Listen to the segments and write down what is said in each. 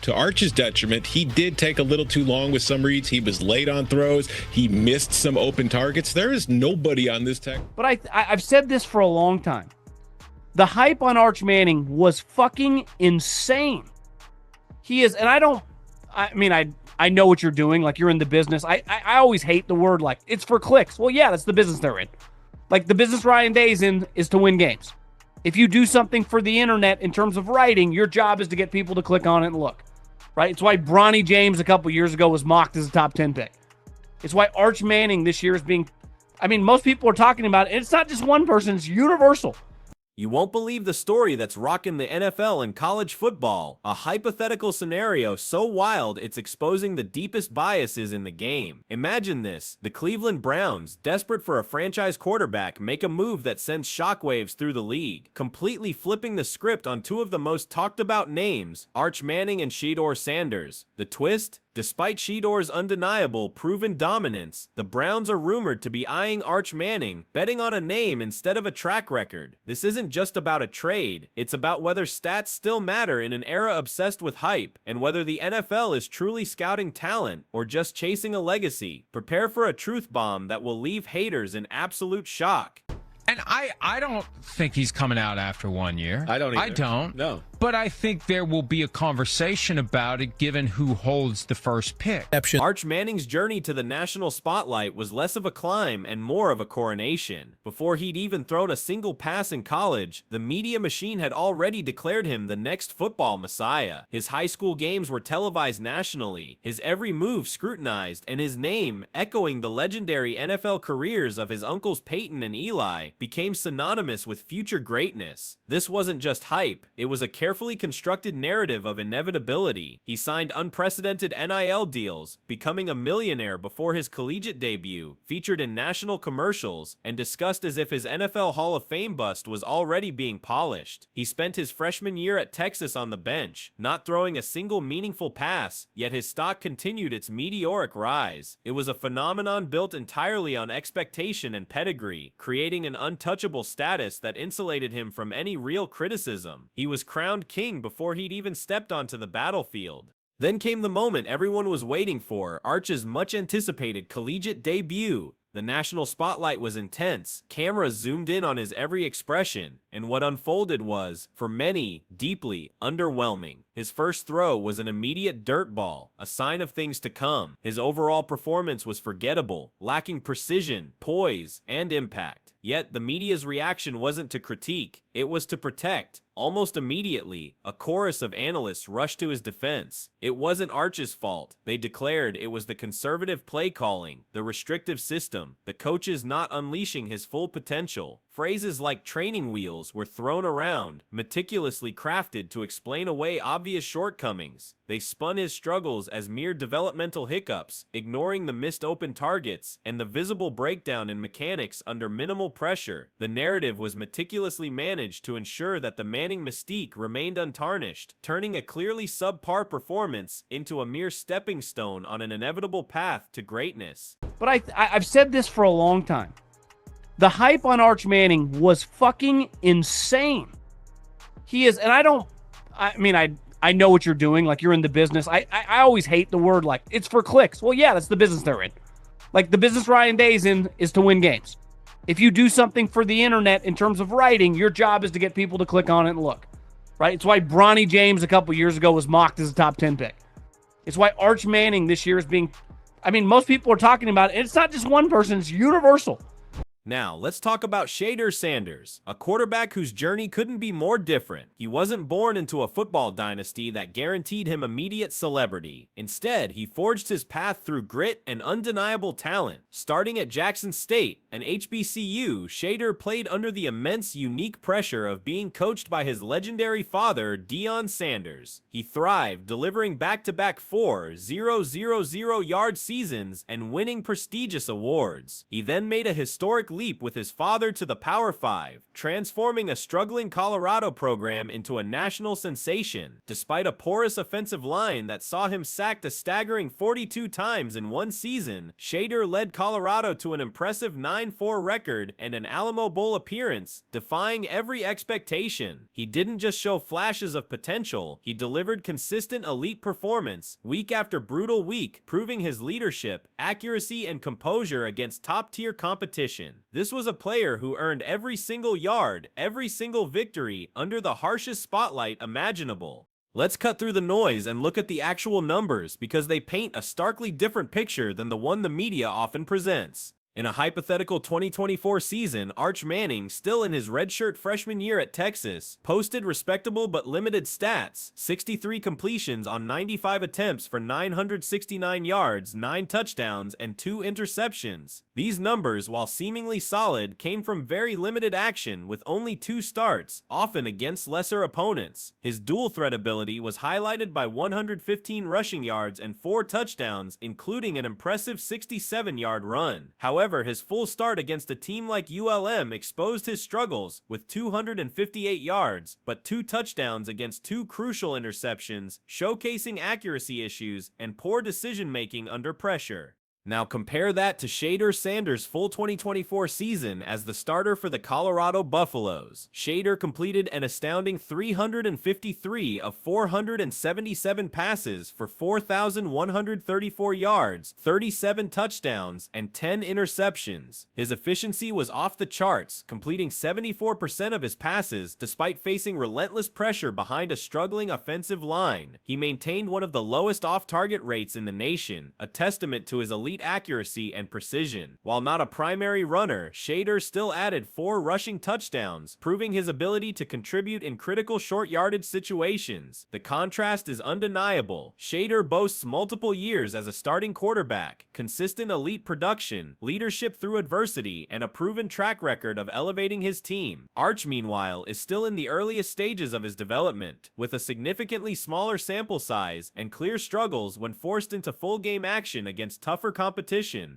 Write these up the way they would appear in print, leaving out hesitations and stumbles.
To Arch's detriment, he did take a little too long with some reads. He was late on throws. He missed some open targets. There is nobody on this tech. But I've said this for a long time. The hype on Arch Manning was fucking insane. He is, and I know what you're doing. Like, you're in the business. I always hate the word, like, it's for clicks. Well, yeah, that's the business they're in. Like, the business Ryan Day's in is to win games. If you do something for the internet in terms of writing, your job is to get people to click on it and look. Right? It's why Bronny James a couple years ago was mocked as a top 10 pick. It's why Arch Manning this year is being, most people are talking about it. And it's not just one person, it's universal. You won't believe the story that's rocking the NFL and college football. A hypothetical scenario so wild it's exposing the deepest biases in the game. Imagine this. The Cleveland Browns, desperate for a franchise quarterback, make a move that sends shockwaves through the league, completely flipping the script on two of the most talked about names, Arch Manning and Shedeur Sanders. The twist? Despite Shedeur's undeniable, proven dominance, the Browns are rumored to be eyeing Arch Manning, betting on a name instead of a track record. This isn't just about a trade, it's about whether stats still matter in an era obsessed with hype, and whether the NFL is truly scouting talent or just chasing a legacy. Prepare for a truth bomb that will leave haters in absolute shock. And I don't think he's coming out after 1 year. I don't either. I don't. No. But I think there will be a conversation about it given who holds the first pick. Arch Manning's journey to the national spotlight was less of a climb and more of a coronation. Before he'd even thrown a single pass in college, the media machine had already declared him the next football messiah. His high school games were televised nationally, his every move scrutinized, and his name, echoing the legendary NFL careers of his uncles Peyton and Eli, became synonymous with future greatness. This wasn't just hype, it was a carefully constructed narrative of inevitability. He signed unprecedented NIL deals, becoming a millionaire before his collegiate debut, featured in national commercials, and discussed as if his NFL Hall of Fame bust was already being polished. He spent his freshman year at Texas on the bench, not throwing a single meaningful pass, yet his stock continued its meteoric rise. It was a phenomenon built entirely on expectation and pedigree, creating an untouchable status that insulated him from any real criticism. He was crowned king before he'd even stepped onto the battlefield. Then came the moment everyone was waiting for, Arch's much-anticipated collegiate debut. The national spotlight was intense, cameras zoomed in on his every expression, and what unfolded was, for many, deeply underwhelming. His first throw was an immediate dirt ball, a sign of things to come. His overall performance was forgettable, lacking precision, poise, and impact. Yet the media's reaction wasn't to critique, it was to protect. Almost immediately, a chorus of analysts rushed to his defense. It wasn't Arch's fault. They declared it was the conservative play calling, the restrictive system, the coaches not unleashing his full potential. Phrases like training wheels were thrown around, meticulously crafted to explain away obvious shortcomings. They spun his struggles as mere developmental hiccups, ignoring the missed open targets and the visible breakdown in mechanics under minimal pressure. The narrative was meticulously managed to ensure that the Manning mystique remained untarnished, turning a clearly subpar performance into a mere stepping stone on an inevitable path to greatness. But I've said this for a long time. The hype on Arch Manning was fucking insane. He is, and I know what you're doing. Like, you're in the business. I always hate the word, like, it's for clicks. Well, yeah, that's the business they're in. Like, the business Ryan Day's in is to win games. If you do something for the internet in terms of writing, your job is to get people to click on it and look. Right? It's why Bronny James a couple years ago was mocked as a top 10 pick. It's why Arch Manning this year is being, most people are talking about it. And it's not just one person, it's universal. Now, let's talk about Shedeur Sanders, a quarterback whose journey couldn't be more different. He wasn't born into a football dynasty that guaranteed him immediate celebrity. Instead, he forged his path through grit and undeniable talent. Starting at Jackson State, an HBCU, Shedeur played under the immense, unique pressure of being coached by his legendary father, Deion Sanders. He thrived, delivering back-to-back 4,000-yard seasons and winning prestigious awards. He then made a historic leap with his father to the Power 5, transforming a struggling Colorado program into a national sensation. Despite a porous offensive line that saw him sacked a staggering 42 times in one season, Shedeur led Colorado to an impressive 9-4 record and an Alamo Bowl appearance, defying every expectation. He didn't just show flashes of potential, he delivered consistent elite performance week after brutal week, proving his leadership, accuracy, and composure against top-tier competition. This was a player who earned every single yard, every single victory, under the harshest spotlight imaginable. Let's cut through the noise and look at the actual numbers, because they paint a starkly different picture than the one the media often presents. In a hypothetical 2024 season, Arch Manning, still in his redshirt freshman year at Texas, posted respectable but limited stats: 63 completions on 95 attempts for 969 yards, 9 touchdowns, and 2 interceptions. These numbers, while seemingly solid, came from very limited action with only 2 starts, often against lesser opponents. His dual threat ability was highlighted by 115 rushing yards and 4 touchdowns, including an impressive 67-yard run. However, his full start against a team like ULM exposed his struggles with 258 yards, but 2 touchdowns against 2 crucial interceptions, showcasing accuracy issues and poor decision-making under pressure. Now compare that to Shedeur Sanders' full 2024 season as the starter for the Colorado Buffaloes. Shedeur completed an astounding 353 of 477 passes for 4,134 yards, 37 touchdowns, and 10 interceptions. His efficiency was off the charts, completing 74% of his passes despite facing relentless pressure behind a struggling offensive line. He maintained one of the lowest off-target rates in the nation, a testament to his elite accuracy and precision. While not a primary runner, Shedeur still added 4 rushing touchdowns, proving his ability to contribute in critical short yardage situations. The contrast is undeniable. Shedeur boasts multiple years as a starting quarterback, consistent elite production, leadership through adversity, and a proven track record of elevating his team. Arch, meanwhile, is still in the earliest stages of his development, with a significantly smaller sample size and clear struggles when forced into full game action against tougher competition.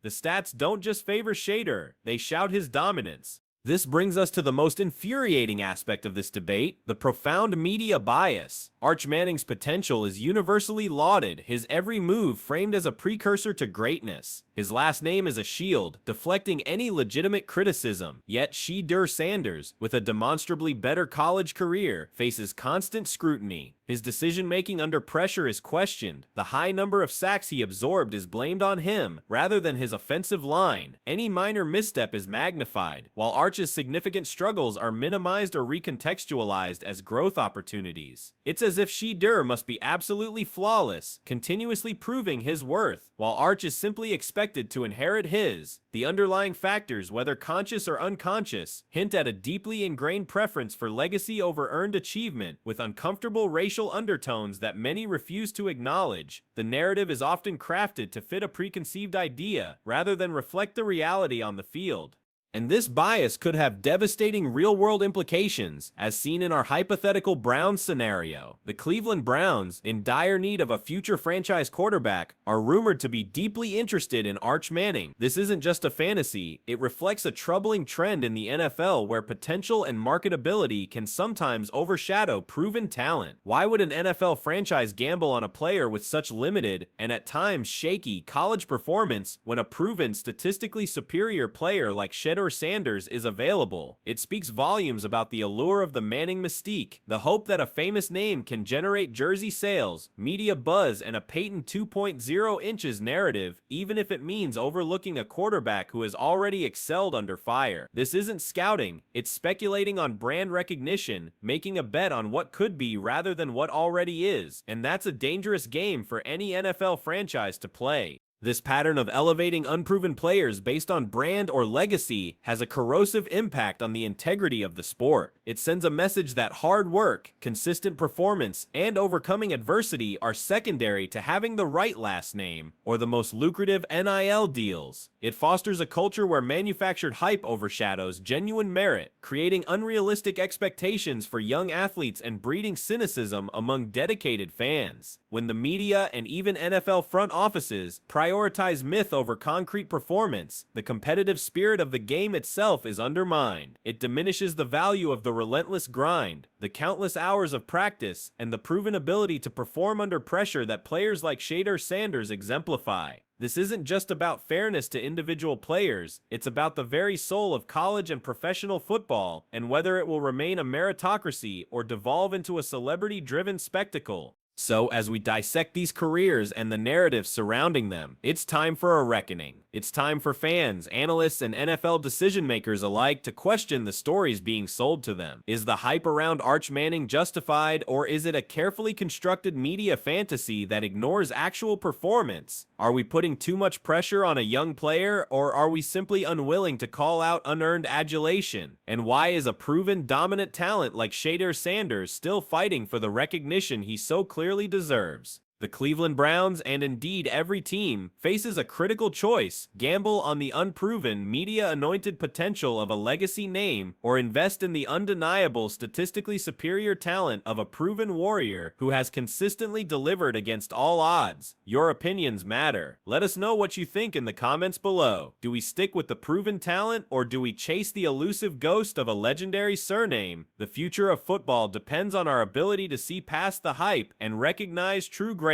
The stats don't just favor Shedeur, they shout his dominance. This brings us to the most infuriating aspect of this debate, the profound media bias. Arch Manning's potential is universally lauded, his every move framed as a precursor to greatness. His last name is a shield, deflecting any legitimate criticism. Yet Shedeur Sanders, with a demonstrably better college career, faces constant scrutiny. His decision-making under pressure is questioned. The high number of sacks he absorbed is blamed on him, rather than his offensive line. Any minor misstep is magnified, while Arch's significant struggles are minimized or recontextualized as growth opportunities. It's as if Shedeur must be absolutely flawless, continuously proving his worth, while Arch is simply expected to inherit his. The underlying factors, whether conscious or unconscious, hint at a deeply ingrained preference for legacy over earned achievement, with uncomfortable racial undertones that many refuse to acknowledge. The narrative is often crafted to fit a preconceived idea, rather than reflect the reality on the field. And this bias could have devastating real-world implications, as seen in our hypothetical Browns scenario. The Cleveland Browns, in dire need of a future franchise quarterback, are rumored to be deeply interested in Arch Manning. This isn't just a fantasy, it reflects a troubling trend in the NFL where potential and marketability can sometimes overshadow proven talent. Why would an NFL franchise gamble on a player with such limited, and at times shaky, college performance when a proven, statistically superior player like Shedeur Sanders is available? It speaks volumes about the allure of the Manning mystique, the hope that a famous name can generate jersey sales, media buzz, and a patent 2.0 inches narrative, even if it means overlooking a quarterback who has already excelled under fire. This isn't scouting, it's speculating on brand recognition, making a bet on what could be rather than what already is, and that's a dangerous game for any NFL franchise to play. This pattern of elevating unproven players based on brand or legacy has a corrosive impact on the integrity of the sport. It sends a message that hard work, consistent performance, and overcoming adversity are secondary to having the right last name or the most lucrative NIL deals. It fosters a culture where manufactured hype overshadows genuine merit, creating unrealistic expectations for young athletes and breeding cynicism among dedicated fans. When the media and even NFL front offices prioritize myth over concrete performance, the competitive spirit of the game itself is undermined. It diminishes the value of the relentless grind, the countless hours of practice, and the proven ability to perform under pressure that players like Shedeur Sanders exemplify. This isn't just about fairness to individual players, it's about the very soul of college and professional football, and whether it will remain a meritocracy or devolve into a celebrity-driven spectacle. So, as we dissect these careers and the narratives surrounding them, it's time for a reckoning. It's time for fans, analysts, and NFL decision-makers alike to question the stories being sold to them. Is the hype around Arch Manning justified, or is it a carefully constructed media fantasy that ignores actual performance? Are we putting too much pressure on a young player, or are we simply unwilling to call out unearned adulation? And why is a proven dominant talent like Shedeur Sanders still fighting for the recognition he so clearly deserves? The Cleveland Browns, and indeed every team, faces a critical choice: gamble on the unproven, media-anointed potential of a legacy name, or invest in the undeniable, statistically superior talent of a proven warrior who has consistently delivered against all odds. Your opinions matter. Let us know what you think in the comments below. Do we stick with the proven talent, or do we chase the elusive ghost of a legendary surname? The future of football depends on our ability to see past the hype and recognize true greatness.